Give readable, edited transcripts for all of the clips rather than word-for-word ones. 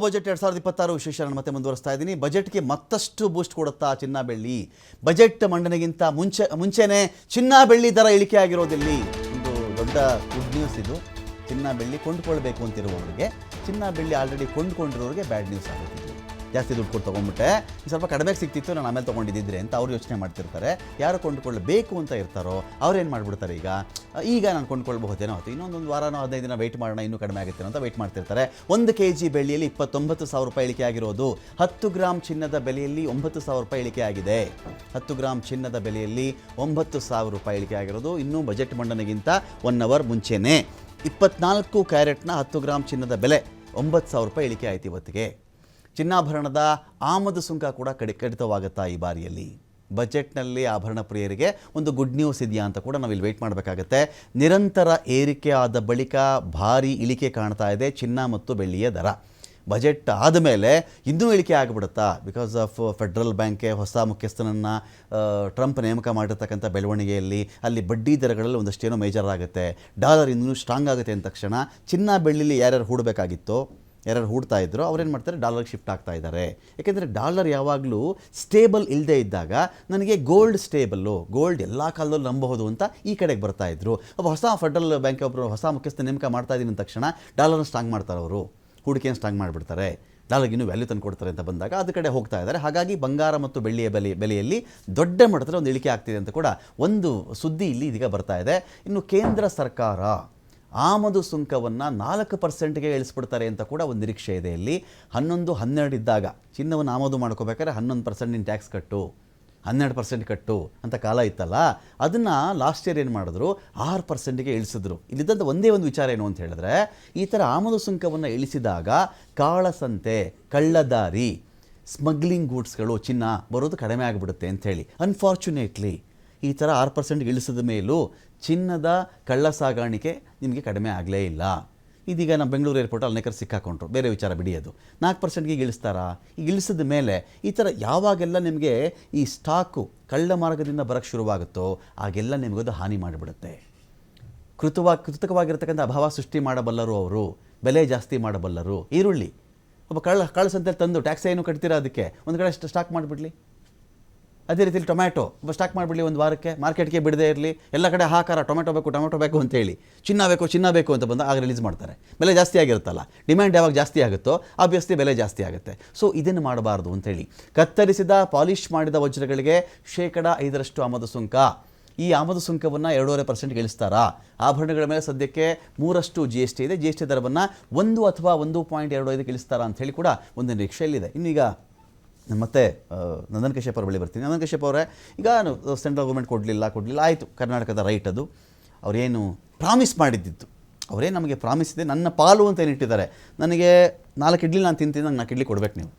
Budget 2026 ವಿಶೇಷ ಮತ್ತೆ ಮುಂದುವರಿಸ್ತಾ ಇದ್ದೀನಿ. ಬಜೆಟ್ಗೆ ಮತ್ತಷ್ಟು ಬೂಸ್ಟ್ ಕೊಡುತ್ತಾ ಚಿನ್ನ ಬೆಳ್ಳಿ. ಬಜೆಟ್ ಮಂಡನೆಗಿಂತ ಮುಂಚೆನೇ ಚಿನ್ನ ಬೆಳ್ಳಿ ದರ ಇಳಿಕೆ ಆಗಿರೋದಿಲ್ಲಿ ಒಂದು ದೊಡ್ಡ ಗುಡ್ ನ್ಯೂಸ್ ಇದು. ಚಿನ್ನ ಬೆಳ್ಳಿ ಕೊಂಡುಕೊಳ್ಬೇಕು ಅಂತಿರುವವರಿಗೆ, ಚಿನ್ನ ಬೆಳ್ಳಿ ಆಲ್ರೆಡಿ ಕೊಂಡುಕೊಂಡಿರೋರಿಗೆ ಬ್ಯಾಡ್ ನ್ಯೂಸ್ ಆಗುತ್ತೆ. ಜಾಸ್ತಿ ದುಡ್ಡು ಕೊಟ್ಟು ತೊಗೊಂಡ್ಬಿಟ್ಟೆ, ಸ್ವಲ್ಪ ಕಡಿಮೆಗೆ ಸಿಗ್ತಿತ್ತು, ನಾನು ಆಮೇಲೆ ತೊಗೊಂಡಿದ್ದಿದ್ರೆ ಅಂತ ಅವ್ರು ಯೋಚನೆ ಮಾಡ್ತಿರ್ತಾರೆ. ಯಾರು ಕೊಂಡುಕೊಳ್ಳಬೇಕು ಅಂತ ಇರ್ತಾರೋ ಅವ್ರೇನು ಮಾಡಿಬಿಡ್ತಾರೆ, ಈಗ ನಾನು ಕೊಂಡುಕೊಳ್ಬಹುದೇನೋ ಆಯ್ತು, ಇನ್ನೊಂದು ವಾರನೋ 15 ದಿನ ವೆಯ್ಟ್ ಮಾಡೋಣ, ಇನ್ನೂ ಕಡಿಮೆ ಆಗುತ್ತೆ ಅಂತ ವೆಯ್ಟ್ ಮಾಡ್ತಿರ್ತಾರೆ. 1 kg ಬೆಳ್ಳಿಯಲ್ಲಿ 29,000 ರೂಪಾಯಿ ಇಳಿಕೆ ಆಗಿರೋದು. 10 ಗ್ರಾಮ್ ಚಿನ್ನದ ಬೆಲೆಯಲ್ಲಿ 9,000 ರೂಪಾಯಿ ಇಳಿಕೆ ಆಗಿದೆ. 10 ಗ್ರಾಮ್ ಚಿನ್ನದ ಬೆಲೆಯಲ್ಲಿ 9,000 ರೂಪಾಯಿ ಇಳಿಕೆ ಆಗಿರೋದು ಇನ್ನೂ ಬಜೆಟ್ ಮಂಡನೆಗಿಂತ 1 ಅವರ್ ಮುಂಚೆನೇ. 24 ಕ್ಯಾರೆಟ್ನ 10 ಗ್ರಾಮ್ ಚಿನ್ನದ ಬೆಲೆ 9,000 ರೂಪಾಯಿ ಇಳಿಕೆ ಆಯಿತು ಇವತ್ತಿಗೆ. ಚಿನ್ನಾಭರಣದ ಆಮದು ಸುಂಕ ಕೂಡ ಕಡಿತವಾಗುತ್ತಾ ಈ ಬಾರಿಯಲ್ಲಿ. ಬಜೆಟ್ನಲ್ಲಿ ಆಭರಣ ಪ್ರಿಯರಿಗೆ ಒಂದು ಗುಡ್ ನ್ಯೂಸ್ ಇದೆಯಾ ಅಂತ ಕೂಡ ನಾವು ಇಲ್ಲಿ ವೆಯ್ಟ್ ಮಾಡಬೇಕಾಗತ್ತೆ. ನಿರಂತರ ಏರಿಕೆ ಆದ ಬಳಿಕ ಭಾರಿ ಇಳಿಕೆ ಕಾಣ್ತಾ ಇದೆ ಚಿನ್ನ ಮತ್ತು ಬೆಳ್ಳಿಯ ದರ. ಬಜೆಟ್ ಆದಮೇಲೆ ಇನ್ನೂ ಇಳಿಕೆ ಆಗಿಬಿಡುತ್ತಾ? ಬಿಕಾಸ್ ಆಫ್ ಫೆಡ್ರಲ್ ಬ್ಯಾಂಕ್ಗೆ ಹೊಸ ಮುಖ್ಯಸ್ಥನನ್ನು ಟ್ರಂಪ್ ನೇಮಕ ಮಾಡಿರ್ತಕ್ಕಂಥ ಬೆಳವಣಿಗೆಯಲ್ಲಿ ಅಲ್ಲಿ ಬಡ್ಡಿ ದರಗಳಲ್ಲಿ ಒಂದಷ್ಟೇನೋ ಮೇಜರ್ ಆಗುತ್ತೆ. ಡಾಲರ್ ಇನ್ನೂ ಸ್ಟ್ರಾಂಗ್ ಆಗುತ್ತೆ ಅಂದ ತಕ್ಷಣ ಚಿನ್ನ ಬೆಳ್ಳಿಲಿ ಯಾರ್ಯಾರು ಹೂಡಬೇಕಾಗಿತ್ತೋ, ಯಾರು ಹೂಡ್ತಾ ಇದ್ರು ಅವ್ರೇನು ಮಾಡ್ತಾರೆ, ಡಾಲರ್ಗೆ ಶಿಫ್ಟ್ ಆಗ್ತಾ ಇದ್ದಾರೆ. ಯಾಕೆಂದರೆ ಡಾಲರ್ ಯಾವಾಗಲೂ ಸ್ಟೇಬಲ್ ಇಲ್ಲದೆ ಇದ್ದಾಗ ನನಗೆ ಗೋಲ್ಡ್ ಸ್ಟೇಬಲ್ಲು, ಗೋಲ್ಡ್ ಎಲ್ಲ ಕಾಲದಲ್ಲೂ ನಂಬಬಹುದು ಅಂತ ಈ ಕಡೆಗೆ ಬರ್ತಾ ಇದ್ರು. ಒಬ್ಬ ಹೊಸ ಫೆಡ್ರಲ್ ಬ್ಯಾಂಕ್ ಒಬ್ಬರು ಹೊಸ ಮುಖ್ಯಸ್ಥ ನೇಮಕ ಮಾಡ್ತಾ ಇದ್ದೀನಿ ಅಂದ ತಕ್ಷಣ ಡಾಲರ್ನ ಸ್ಟ್ರಾಂಗ್ ಮಾಡ್ತಾರೆ, ಅವರು ಹೂಡಿಕೆಯನ್ನು ಸ್ಟ್ರಾಂಗ್ ಮಾಡಿಬಿಡ್ತಾರೆ, ಡಾಲರ್ಗೆ ಇನ್ನೂ ವ್ಯಾಲ್ಯೂ ತಂದು ಕೊಡ್ತಾರೆ ಅಂತ ಬಂದಾಗ ಅದು ಕಡೆ ಹೋಗ್ತಾ ಇದ್ದಾರೆ. ಹಾಗಾಗಿ ಬಂಗಾರ ಮತ್ತು ಬೆಳ್ಳಿಯ ಬೆಲೆಯಲ್ಲಿ ದೊಡ್ಡ ಮಟ್ಟದಲ್ಲಿ ಒಂದು ಇಳಿಕೆ ಆಗ್ತಿದೆ ಅಂತ ಕೂಡ ಒಂದು ಸುದ್ದಿ ಇಲ್ಲಿ ಇದೀಗ ಬರ್ತಾ ಇದೆ. ಇನ್ನು ಕೇಂದ್ರ ಸರ್ಕಾರ ಆಮದು ಸುಂಕವನ್ನು 4%ಗೆ ಇಳಿಸ್ಬಿಡ್ತಾರೆ ಅಂತ ಕೂಡ ಒಂದು ನಿರೀಕ್ಷೆ ಇದೆ. ಇಲ್ಲಿ 11-12 ಇದ್ದಾಗ ಚಿನ್ನವನ್ನು ಆಮದು ಮಾಡ್ಕೋಬೇಕಾದ್ರೆ 11% ಟ್ಯಾಕ್ಸ್ ಕಟ್ಟು, 12% ಕಟ್ಟು ಅಂತ ಕಾಲ ಇತ್ತಲ್ಲ, ಅದನ್ನು ಲಾಸ್ಟ್ ಇಯರ್ ಏನು ಮಾಡಿದ್ರು, 6%ಗೆ ಇಳಿಸಿದ್ರು. ಇಲ್ಲಿದ್ದಂಥ ಒಂದೇ ಒಂದು ವಿಚಾರ ಏನು ಅಂತ ಹೇಳಿದ್ರೆ, ಈ ಥರ ಆಮದು ಸುಂಕವನ್ನು ಇಳಿಸಿದಾಗ ಕಾಳಸಂತೆ, ಕಳ್ಳದಾರಿ, ಸ್ಮಗ್ಲಿಂಗ್ ಗೂಡ್ಸ್ಗಳು, ಚಿನ್ನ ಬರೋದು ಕಡಿಮೆ ಆಗಿಬಿಡುತ್ತೆ ಅಂಥೇಳಿ. ಅನ್ಫಾರ್ಚುನೇಟ್ಲಿ ಈ ಥರ 6% ಇಳಿಸಿದ ಮೇಲೂ ಚಿನ್ನದ ಕಳ್ಳ ಸಾಗಾಣಿಕೆ ನಿಮಗೆ ಕಡಿಮೆ ಆಗಲೇ ಇಲ್ಲ. ಇದೀಗ ನಮ್ಮ ಬೆಂಗಳೂರು ಏರ್ಪೋರ್ಟಲ್ಲಿ ಅನೇಕರು ಸಿಕ್ಕಾಕೊಂಡ್ರು, ಬೇರೆ ವಿಚಾರ ಬಿಡಿ, ಅದು 4%ಗೆ ಇಳಿಸ್ತಾರಾ? ಈಗ ಇಳಿಸಿದ ಮೇಲೆ ಈ ಥರ ಯಾವಾಗೆಲ್ಲ ನಿಮಗೆ ಈ ಸ್ಟಾಕು ಕಳ್ಳ ಮಾರ್ಗದಿಂದ ಬರೋಕ್ಕೆ ಶುರುವಾಗುತ್ತೋ ಆಗೆಲ್ಲ ನಿಮಗದು ಹಾನಿ ಮಾಡಿಬಿಡುತ್ತೆ. ಕೃತಕವಾಗಿರ್ತಕ್ಕಂಥ ಅಭಾವ ಸೃಷ್ಟಿ ಮಾಡಬಲ್ಲರು ಅವರು, ಬೆಲೆ ಜಾಸ್ತಿ ಮಾಡಬಲ್ಲರು. ಈರುಳ್ಳಿ ಒಬ್ಬ ಕಳ್ಳಸಂತೆಯಲ್ಲಿ ತಂದು ಟ್ಯಾಕ್ಸ್ ಏನು ಕಟ್ತೀರಾ, ಅದಕ್ಕೆ ಒಂದು ಕಡೆ ಸ್ಟಾಕ್ ಮಾಡಿಬಿಡ್ಲಿ. ಅದೇ ರೀತಿಯಲ್ಲಿ ಟೊಮ್ಯಾಟೊ ಒಬ್ಬ ಸ್ಟಾಕ್ ಮಾಡಿಬಿಡಲಿ, ಒಂದು ವಾರಕ್ಕೆ ಮಾರ್ಕೆಟ್ಗೆ ಬಿಡದೇ ಇರಲಿ, ಎಲ್ಲ ಕಡೆ ಹಾಕಾರ ಟೊಮೆಟೊ ಬೇಕು ಅಂತೇಳಿ, ಚಿನ್ನ ಬೇಕು ಅಂತ ಬಂದು ಆಗ ರಿಲೀಸ್ ಮಾಡ್ತಾರೆ. ಬೆಲೆ ಜಾಸ್ತಿ ಆಗಿರುತ್ತಲ್ಲ, ಡಿಮ್ಯಾಂಡ್ ಯಾವಾಗ ಜಾಸ್ತಿ ಆಗುತ್ತೋ ಆಬ್ವಿಯಸ್ಲಿ ಬೆಲೆ ಜಾಸ್ತಿ ಆಗುತ್ತೆ. ಸೊ ಇದನ್ನು ಮಾಡಬಾರ್ದು ಅಂತೇಳಿ ಕತ್ತರಿಸಿದ ಪಾಲಿಷ್ ಮಾಡಿದ ವಜ್ರಗಳಿಗೆ 5% ಆಮದು ಸುಂಕ. ಈ ಆಮದು ಸುಂಕವನ್ನು 2.5%ಗೆ ಇಳಿಸ್ತಾರಾ? ಆಭರಣಗಳ ಮೇಲೆ ಸದ್ಯಕ್ಕೆ 3% GST ಇದೆ. GST ದರವನ್ನು 1 ಅಥವಾ 1.25ಕ್ಕೆ ಇಳಿಸ್ತಾರಾ ಅಂತ ಹೇಳಿ ಕೂಡ ಒಂದು ನಿರೀಕ್ಷೆಯಲ್ಲಿದೆ. ಇನ್ನೀಗ ಮತ್ತೆ ನಂದನ್ ಕಶ್ಯಪ್ ಅವ್ರ ಬಳಿ ಬರ್ತೀನಿ. ನಂದನ್ ಕಶ್ಯಪ್ ಅವರೇ, ಈಗ ಸೆಂಟ್ರಲ್ ಗೌರ್ಮೆಂಟ್ ಕೊಡಲಿಲ್ಲ ಆಯಿತು, ಕರ್ನಾಟಕದ ರೈಟ್ ಅದು. ಅವರೇನು ಪ್ರಾಮಿಸ್ ಮಾಡಿದ್ದಿತ್ತು, ಅವರೇ ನಮಗೆ ಪ್ರಾಮಿಸ್ ಇದೆ, ನನ್ನ ಪಾಲು ಅಂತ ಏನಿಟ್ಟಿದ್ದಾರೆ. ನನಗೆ 4 ಇಡ್ಲಿ ನಾನು ತಿಂತೀನಿ, ನಂಗೆ 4 ಇಡ್ಲಿ ಕೊಡ್ಬೇಕು ನೀವು.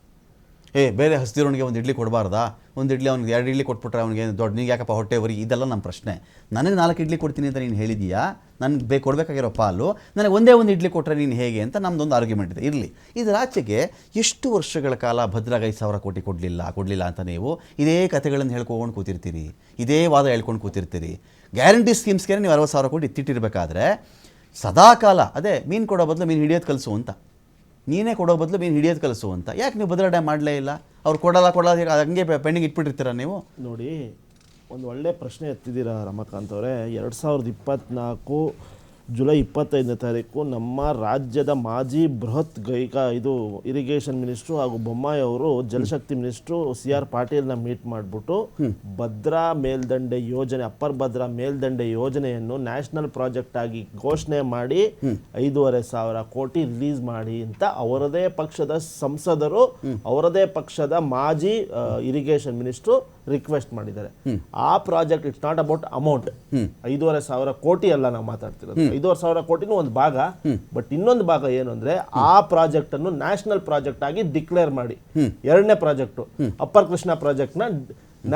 ಬೇರೆ ಹಸ್ದಿರೋನಿಗೆ ಒಂದು ಇಡ್ಲಿ ಕೊಡಬಾರ್ದಾ? ಒಂದು ಇಡ್ಲಿ ಅವ್ನಿಗೆ 2 ಇಡ್ಲಿ ಕೊಟ್ಬಿಟ್ರೆ ಅವ್ನಿಗೆ ದೊಡ್ಡ, ನೀವು ಯಾಕಪ್ಪ ಹೊಟ್ಟೆ ಬರೀ, ಇದೆಲ್ಲ ನಮ್ಮ ಪ್ರಶ್ನೆ. ನನಗೆ 4 ಇಡ್ಲಿ ಕೊಡ್ತೀನಿ ಅಂತ ನೀನು ಹೇಳಿದೀಯಾ, ನನಗೆ ಕೊಡಬೇಕಾಗಿರೋ ಪಾಲು, ನನಗೆ ಒಂದೇ ಒಂದು ಇಡ್ಲಿ ಕೊಟ್ಟರೆ ನೀನು ಹೇಗೆ ಅಂತ ನಮ್ಮದೊಂದು ಆರ್ಗ್ಯುಮೆಂಟ್ ಇದೆ. ಇರಲಿ, ಇದರ ಆಚೆಗೆ ಎಷ್ಟು ವರ್ಷಗಳ ಕಾಲ ಭದ್ರಾಗ 5,000 ಕೋಟಿ ಕೊಡಲಿಲ್ಲ ಅಂತ ನೀವು ಇದೇ ಕಥೆಗಳನ್ನು ಹೇಳ್ಕೊಂಡು ಕೂತಿರ್ತೀರಿ, ಇದೇ ವಾದ ಹೇಳ್ಕೊಂಡು ಕೂತಿರ್ತೀರಿ. ಗ್ಯಾರಂಟಿ ಸ್ಕೀಮ್ಸ್ಗೆ ನೀವು 60,000 ಕೋಟಿ ಇತ್ತಿಟ್ಟಿರಬೇಕಾದ್ರೆ ಸದಾಕಾಲ ಅದೇ ಮೀನು ಕೊಡೋ ಬದಲು ಮೀನು ಹಿಡಿಯೋದು ಕಲಿಸು ಅಂತ, ನೀನೇ ಕೊಡೋ ಬದಲು ಮೀನು ಹಿಡಿಯೋದು ಕಲಿಸು ಅಂತ. ಯಾಕೆ ನೀವು ಭದ್ರಾ ಡ್ಯಾಮ್ ಮಾಡಲೇ ಇಲ್ಲ? ಅವ್ರು ಕೊಡಲ್ಲ ಹಂಗೆ ಪೆಂಡಿಂಗ್ ಇಟ್ಬಿಟ್ಟಿರ್ತೀರ ನೀವು. ನೋಡಿ, ಒಂದು ಒಳ್ಳೆ ಪ್ರಶ್ನೆ ಎತ್ತಿದ್ದೀರಾ ರಮಾಕಾಂತ್ ಅವರೇ. 2024 ಜುಲೈ 25ನೇ ತಾರೀಕು ನಮ್ಮ ರಾಜ್ಯದ ಮಾಜಿ ಬೃಹತ್ ಇರಿಗೇಷನ್ ಮಿನಿಸ್ಟ್ರು ಹಾಗೂ ಬೊಮ್ಮಾಯಿ ಅವರು ಜಲಶಕ್ತಿ ಮಿನಿಸ್ಟ್ರು CR ಪಾಟೀಲ್ನ ಮೀಟ್ ಮಾಡಿಬಿಟ್ಟು ಭದ್ರಾ ಮೇಲ್ದಂಡೆ ಯೋಜನೆ, ಅಪ್ಪರ್ ಭದ್ರಾ ಮೇಲ್ದಂಡೆ ಯೋಜನೆಯನ್ನು ನ್ಯಾಷನಲ್ ಪ್ರಾಜೆಕ್ಟ್ ಆಗಿ ಘೋಷಣೆ ಮಾಡಿ 5,500 ಕೋಟಿ ರಿಲೀಸ್ ಮಾಡಿ ಅಂತ ಅವರದೇ ಪಕ್ಷದ ಸಂಸದರು, ಅವರದೇ ಪಕ್ಷದ ಮಾಜಿ ಇರಿಗೇಷನ್ ಮಿನಿಸ್ಟ್ರು ರಿಕ್ವೆಸ್ಟ್ ಮಾಡಿದ್ದಾರೆ. ಆ project it's not about amount, 5,500 ಕೋಟಿ ಅಲ್ಲ ನಾವು ಮಾತಾಡ್ತಿರೋದು, 5,500 ಕೋಟಿನೂ ಒಂದು ಭಾಗ. ಬಟ್ ಇನ್ನೊಂದು ಭಾಗ ಏನು ಅಂದ್ರೆ, ಆ ಪ್ರಾಜೆಕ್ಟ್ ಅನ್ನು ನ್ಯಾಷನಲ್ ಪ್ರಾಜೆಕ್ಟ್ ಆಗಿ ಡಿಕ್ಲೇರ್ ಮಾಡಿ, 2ನೇ ಪ್ರಾಜೆಕ್ಟ್ ಅಪ್ಪರ್ ಕೃಷ್ಣ ಪ್ರಾಜೆಕ್ಟ್ ನ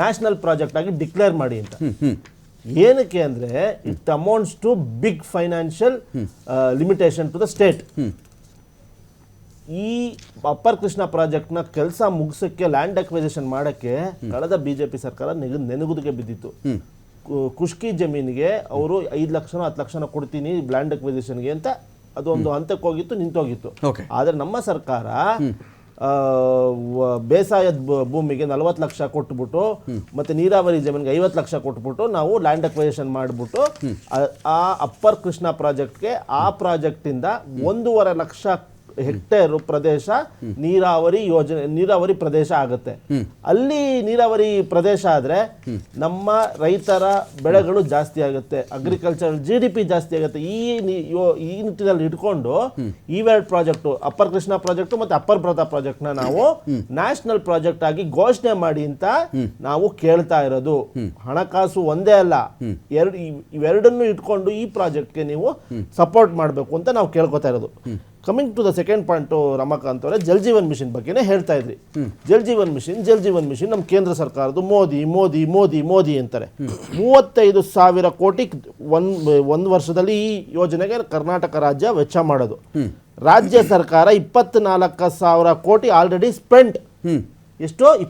ನ್ಯಾಷನಲ್ ಪ್ರಾಜೆಕ್ಟ್ ಆಗಿ ಡಿಕ್ಲೇರ್ ಮಾಡಿ ಅಂತ. ಏನಕ್ಕೆ ಅಂದ್ರೆ, it amounts to big financial limitation to the state. ಈ ಅಪ್ಪರ್ ಕೃಷ್ಣ ಪ್ರಾಜೆಕ್ಟ್ನ ಕೆಲಸ ಮುಗಿಸಕ್ಕೆ, ಲ್ಯಾಂಡ್ ಅಕ್ವಿಸಿಷನ್ ಮಾಡಕ್ಕೆ ಕಳೆದ ಬಿಜೆಪಿ ಸರ್ಕಾರ ನೆನಗುದಿಗೆ ಬಿದ್ದಿತ್ತು. ಖುಷ್ಕಿ ಜಮೀನಿಗೆ ಅವರು 5 ಲಕ್ಷನೋ 10 ಲಕ್ಷನೋ ಕೊಡ್ತೀನಿ ಲ್ಯಾಂಡ್ ಅಕ್ವಿಸಿಷನ್ಗೆ ಅಂತ ಅದೊಂದು ಹಂತಕ್ಕೆ ಹೋಗಿತ್ತು, ನಿಂತೋಗಿತ್ತು. Okay. ಆದರೆ ನಮ್ಮ ಸರ್ಕಾರ ಬೇಸಾಯದ ಭೂಮಿಗೆ 40 ಲಕ್ಷ ಕೊಟ್ಬಿಟ್ಟು ಮತ್ತೆ ನೀರಾವರಿ ಜಮೀನಿಗೆ 50 ಲಕ್ಷ ಕೊಟ್ಬಿಟ್ಟು ನಾವು ಲ್ಯಾಂಡ್ ಅಕ್ವೈಸೇಷನ್ ಮಾಡಿಬಿಟ್ಟು ಆ ಅಪ್ಪರ್ ಕೃಷ್ಣ ಪ್ರಾಜೆಕ್ಟ್ಗೆ ಆ ಪ್ರಾಜೆಕ್ಟಿಂದ 1.5 ಲಕ್ಷ ಹೆಕ್ಟೇರ್ ಪ್ರದೇಶ ನೀರಾವರಿ ಪ್ರದೇಶ ಆಗುತ್ತೆ. ಅಲ್ಲಿ ನೀರಾವರಿ ಪ್ರದೇಶ ಆದ್ರೆ ನಮ್ಮ ರೈತರ ಬೆಳೆಗಳು ಜಾಸ್ತಿ ಆಗುತ್ತೆ, ಅಗ್ರಿಕಲ್ಚರ್ GDP ಜಾಸ್ತಿ ಆಗುತ್ತೆ. ಈ ನಿಟ್ಟಿನಲ್ಲಿ ಇಟ್ಕೊಂಡು ಇವೆರಡು ಪ್ರಾಜೆಕ್ಟ್, ಅಪ್ಪರ್ ಕೃಷ್ಣ ಪ್ರಾಜೆಕ್ಟ್ ಮತ್ತೆ ಅಪ್ಪರ್ ಭದ್ರಾ ಪ್ರಾಜೆಕ್ಟ್ ನ ನಾವು ನ್ಯಾಷನಲ್ ಪ್ರಾಜೆಕ್ಟ್ ಆಗಿ ಘೋಷಣೆ ಮಾಡಿ ಅಂತ ನಾವು ಕೇಳ್ತಾ ಇರೋದು. ಹಣಕಾಸು ಒಂದೇ ಅಲ್ಲ, ಇವೆರಡನ್ನು ಇಟ್ಕೊಂಡು ಈ ಪ್ರಾಜೆಕ್ಟ್ಗೆ ನೀವು ಸಪೋರ್ಟ್ ಮಾಡಬೇಕು ಅಂತ ನಾವು ಕೇಳ್ಕೊತಾ ಇರೋದು. Coming to the second point Ramakant ಅವರೇ, ಜಲ್ ಜೀವನ್ ಮಿಷನ್ ಬಗ್ಗೆನೇ ಹೇಳ್ತಾ ಇದ್ರಿ. ಜಲ್ ಜೀವನ್ ಮಿಷನ್ ನಮ್ಮ ಕೇಂದ್ರ ಸರ್ಕಾರದ್ದು. ಮೋದಿ ಮೋದಿ ಮೋದಿ ಮೋದಿ ಅಂತಾರೆ. 35,000 ಕೋಟಿ ಒಂದು ವರ್ಷದಲ್ಲಿ ಈ ಯೋಜನೆಗೆ ಕರ್ನಾಟಕ ರಾಜ್ಯ ವೆಚ್ಚ ಮಾಡೋದು. ರಾಜ್ಯ ಸರ್ಕಾರ 24,000 ಕೋಟಿ ಆಲ್ರೆಡಿ ಸ್ಪೆಂಟ್. ಎಷ್ಟು?